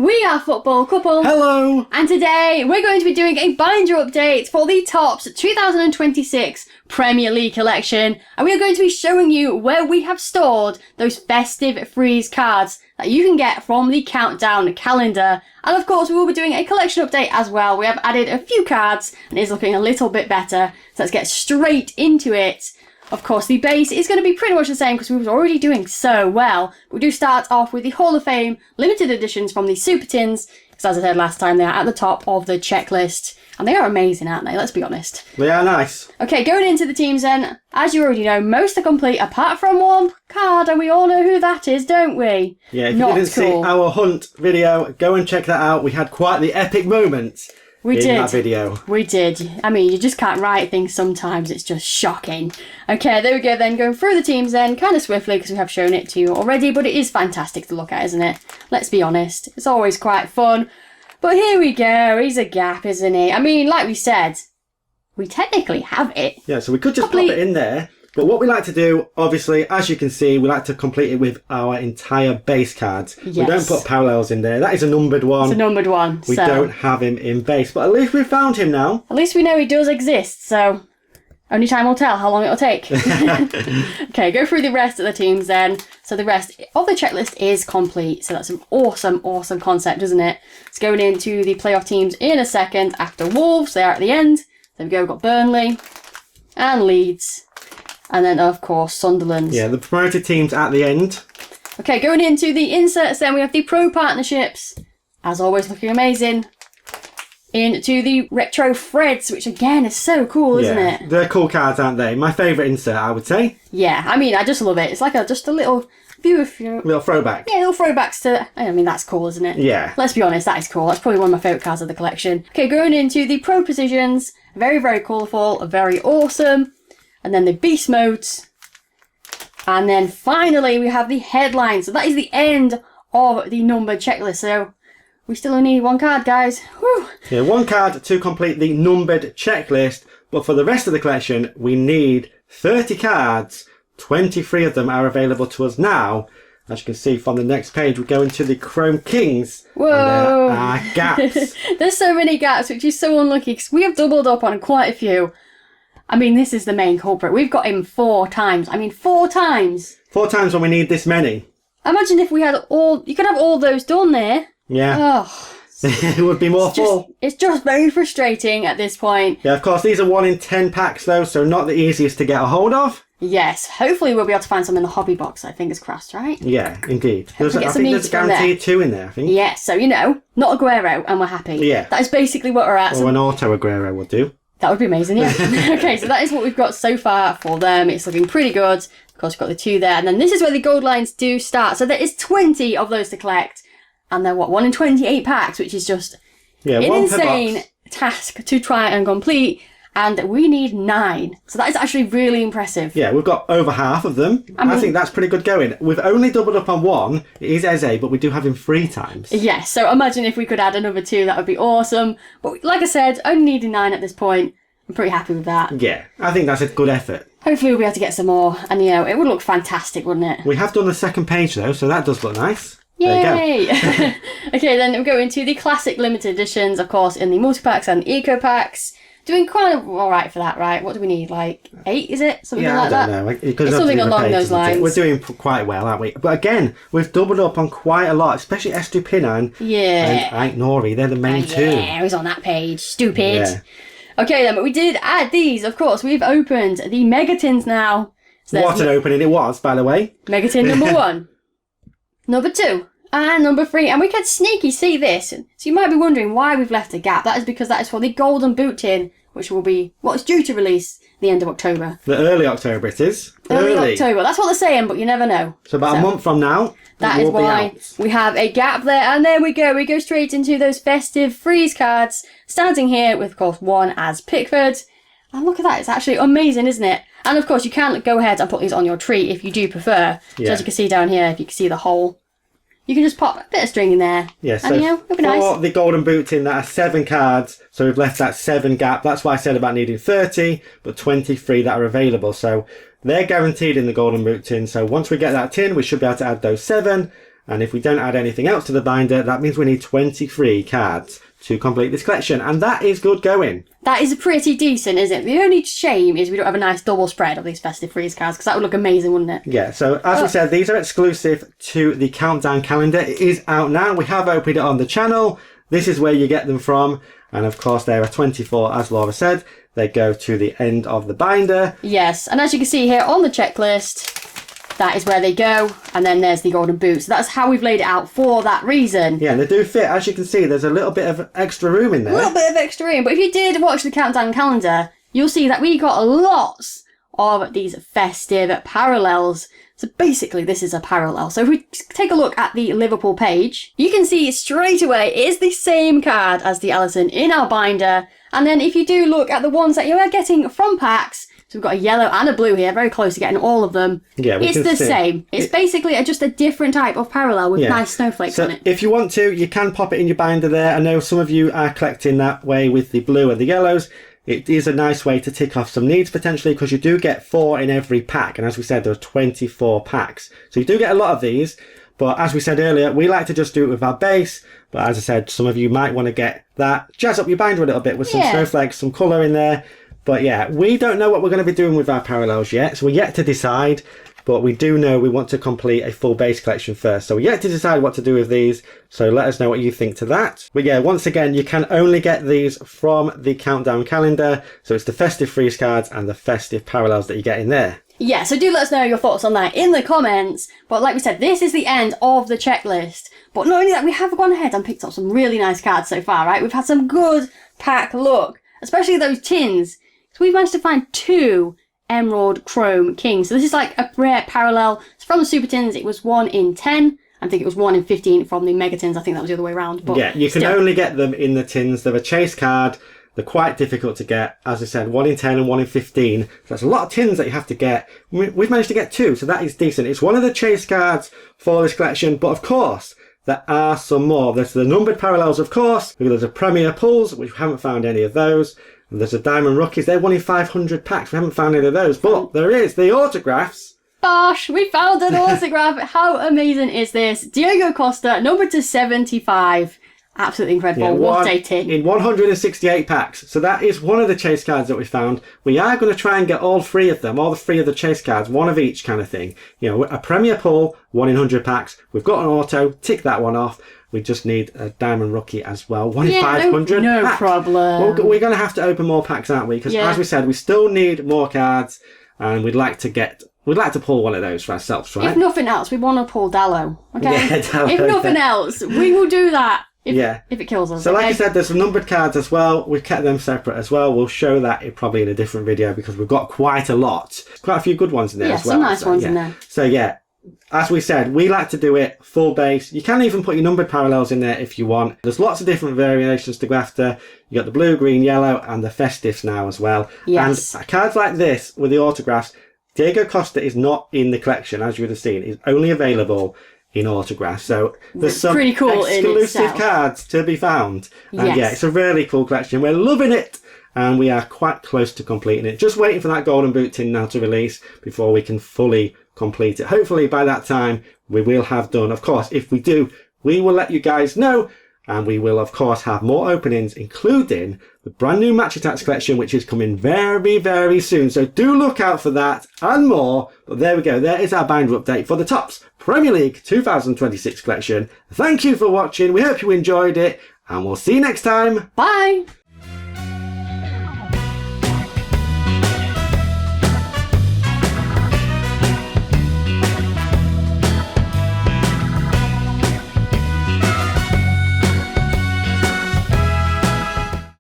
We are Football Couple. Hello! And today we're going to be doing a binder update for the TOPPS 2026 Premier League collection. And we are going to be showing you where we have stored those festive freeze cards that you can get from the countdown calendar. And of course we will be doing a collection update as well. We have added a few cards and it is looking a little bit better. So let's get straight into it. Of course, the base is going to be pretty much the same because we were already doing so well. We do start off with the Hall of Fame limited editions from the Super Tins, because as I said last time, they are at the top of the checklist. And they are amazing, aren't they? Let's be honest. They are nice. Okay, going into the teams then, as you already know, most are complete apart from one card, and we all know who that is, don't we? Yeah, if you didn't see our hunt video, go and check that out. We had quite the epic moment. In that video. We did. I mean, you just can't write things sometimes. It's just shocking. Okay, there we go then. Going through the teams then, kind of swiftly because we have shown it to you already, but it is fantastic to look at, isn't it? Let's be honest. It's always quite fun. But here we go. He's a gap, isn't he? I mean, like we said, we technically have it. Yeah, so we could just pop it in there. But what we like to do, obviously, as you can see, we like to complete it with our entire base cards. Yes. We don't put parallels in there. That is a numbered one. It's a numbered one. We don't have him in base. But at least we've found him now. At least we know he does exist, so only time will tell how long it'll take. Okay, go through the rest of the teams then. So the rest of the checklist is complete. So that's an awesome, awesome concept, isn't it? It's going into the playoff teams in a second after Wolves. They are at the end. There we go. We've got Burnley and Leeds. And then, of course, Sunderland. Yeah, the promoted teams at the end. Okay, going into the inserts then, we have the Pro Partnerships. As always, looking amazing. Into the Retro Threads, which again is so cool, isn't it? They're cool cards, aren't they? My favourite insert, I would say. Yeah, I mean, I just love it. It's like just a little view of your... Little throwback. Yeah, little throwbacks to... I mean, that's cool, isn't it? Yeah. Let's be honest, that is cool. That's probably one of my favourite cards of the collection. Okay, going into the Pro Precisions. Very, very colourful. Very awesome. And then the beast modes. And then finally we have the headline. So that is the end of the numbered checklist. So we still only need one card, guys. Whew. Yeah, one card to complete the numbered checklist. But for the rest of the collection, we need 30 cards. 23 of them are available to us now. As you can see from the next page, we go into the Chrome Kings. Whoa! And there are gaps. There's so many gaps, which is so unlucky because we have doubled up on quite a few. I mean, this is the main culprit. We've got him 4 times. I mean, 4 times. 4 times when we need this many. Imagine if we had all... You could have all those done there. Yeah. Oh, it would be more full. It's just very frustrating at this point. Yeah, of course, these are 1 in 10 packs, though, so not the easiest to get a hold of. Yes. Hopefully we'll be able to find some in the hobby box, I think, is crossed, right? Yeah, indeed. I think there's a guaranteed guaranteed 2 in there, I think. Yeah, so, you know, not Aguero, and we're happy. Yeah. That is basically what we're at. Or an auto Aguero would do. That would be amazing, yeah. Okay, so that is what we've got so far for them. It's looking pretty good. Of course, we've got the 2 there. And then this is where the gold lines do start. So there is 20 of those to collect. And they're, 1 in 28 packs, which is just an insane task to try and complete. And we need 9. So that is actually really impressive. Yeah, we've got over half of them. I think that's pretty good going. We've only doubled up on 1. It is Eze, but we do have him 3 times. Yes, so imagine if we could add another 2, that would be awesome. But like I said, only needing 9 at this point. I'm pretty happy with that. Yeah, I think that's a good effort. Hopefully we'll be able to get some more. And, you know, it would look fantastic, wouldn't it? We have done the second page, though, so that does look nice. Yay! There you go. Okay, then we go into the classic limited editions, of course, in the multi-packs and eco packs. Doing kind of alright for that, right? What do we need? Like 8, is it? Something like that? I don't know. It's something along those lines. We're doing quite well, aren't we? But again, we've doubled up on quite a lot, especially Estupinian and Ait Nori. They're the main 2. Yeah, he's on that page. Stupid. Yeah. Okay, then, but we did add these, of course. We've opened the Megatins now. So what an opening it was, by the way. Megatin number 1. Number 2. And number 3. And we can sneaky see this. So you might be wondering why we've left a gap. That is because that is for the Golden Boot Tin, which will be what's due to release the end of October. The early October it is. Early October. That's what they're saying, but you never know. So about a month from now. That is why we have a gap there. And there we go. We go straight into those festive freeze cards. Starting here with, of course, 1 as Pickford. And look at that. It's actually amazing, isn't it? And, of course, you can go ahead and put these on your tree if you do prefer. Yeah. So as you can see down here, if you can see the hole, you can just pop a bit of string in there. Yeah, so and, you know, it'll be nice. For the Golden Boot Tin, that are 7 cards. So we've left that 7 gap. That's why I said about needing 30, but 23 that are available. So they're guaranteed in the Golden Boot Tin. So once we get that tin, we should be able to add those 7. And if we don't add anything else to the binder, that means we need 23 cards to complete this collection. And that is good going. That is pretty decent, isn't it? The only shame is we don't have a nice double spread of these Festive Freeze cards, because that would look amazing, wouldn't it? Yeah, so as we said, these are exclusive to the countdown calendar. It is out now. We have opened it on the channel. This is where you get them from. And of course, there are 24, as Laura said. They go to the end of the binder. Yes, and as you can see here on the checklist, that is where they go, and then there's the golden boot. So that's how we've laid it out for that reason. Yeah, and they do fit. As you can see, there's a little bit of extra room in there. A little bit of extra room, but if you did watch the countdown calendar, you'll see that we got lots of these festive parallels. So basically, this is a parallel. So if we take a look at the Liverpool page, you can see straight away it is the same card as the Alisson in our binder. And then if you do look at the ones that you are getting from packs, so we've got a yellow and a blue here, very close to getting all of them. Yeah, it's the same. It's basically just a different type of parallel with nice snowflakes on it. If you want to, you can pop it in your binder there. I know some of you are collecting that way with the blue and the yellows. It is a nice way to tick off some needs potentially, because you do get 4 in every pack. And as we said, there are 24 packs. So you do get a lot of these. But as we said earlier, we like to just do it with our base. But as I said, some of you might want to get that. Jazz up your binder a little bit with some snowflakes, some colour in there. But yeah, we don't know what we're going to be doing with our parallels yet. So we're yet to decide. But we do know we want to complete a full base collection first. So we're yet to decide what to do with these. So let us know what you think to that. But yeah, once again, you can only get these from the countdown calendar. So it's the Festive Freeze cards and the Festive parallels that you get in there. Yeah, so do let us know your thoughts on that in the comments. But like we said, this is the end of the checklist. But not only that, we have gone ahead and picked up some really nice cards so far, right? We've had some good pack luck, especially those tins. So we've managed to find 2 Emerald Chrome Kings. So this is like a rare parallel. So from the Super Tins, it was 1 in 10. I think it was 1 in 15 from the Mega Tins. I think that was the other way around. But yeah, you can only get them in the tins. They're a chase card. They're quite difficult to get. As I said, 1 in 10 and 1 in 15. So that's a lot of tins that you have to get. We've managed to get 2, so that is decent. It's one of the chase cards for this collection. But of course, there are some more. There's the numbered parallels, of course. There's a Premier Pulls, which we haven't found any of those. And there's a Diamond Rookies. They're 1 in 500 packs. We haven't found any of those. But there is the autographs. Bosh, we found an autograph. How amazing is this? Diego Costa, numbered to 75. Absolutely incredible. Yeah, what a tin. In 168 packs. So that is one of the chase cards that we found. We are going to try and get all 3 of them, all the 3 of the chase cards, 1 of each kind of thing. You know, a Premier Pull, 1 in 100 packs. We've got an auto, tick that one off. We just need a Diamond Rookie as well. 1 in 500 no packs. problem. Well, we're going to have to open more packs, aren't we? Because as we said, we still need more cards, and we'd like to pull one of those for ourselves, right? If nothing else, we want to pull Dallo. Okay. Yeah, Dallo, if nothing else, we will do that. If it kills us. So like I said, there's some numbered cards as well. We've kept them separate as well. We'll show that probably in a different video, because we've got quite a lot. Quite a few good ones in there as well. Some nice ones in there. So yeah, as we said, we like to do it full base. You can even put your numbered parallels in there if you want. There's lots of different variations to go after. You got the blue, green, yellow, and the Festives now as well. Yes. And cards like this with the autographs, Diego Costa is not in the collection, as you would have seen. It's only available in autographs. So there's some pretty cool exclusive cards to be found. And yeah, it's a really cool collection. We're loving it. And we are quite close to completing it. Just waiting for that golden boot tin now to release before we can fully complete it. Hopefully by that time we will have done. Of course, if we do, we will let you guys know. And we will, of course, have more openings, including the brand new Match Attacks collection, which is coming very, very soon. So do look out for that and more. But there we go. There is our binder update for the TOPPS Premier League 2026 collection. Thank you for watching. We hope you enjoyed it. And we'll see you next time. Bye.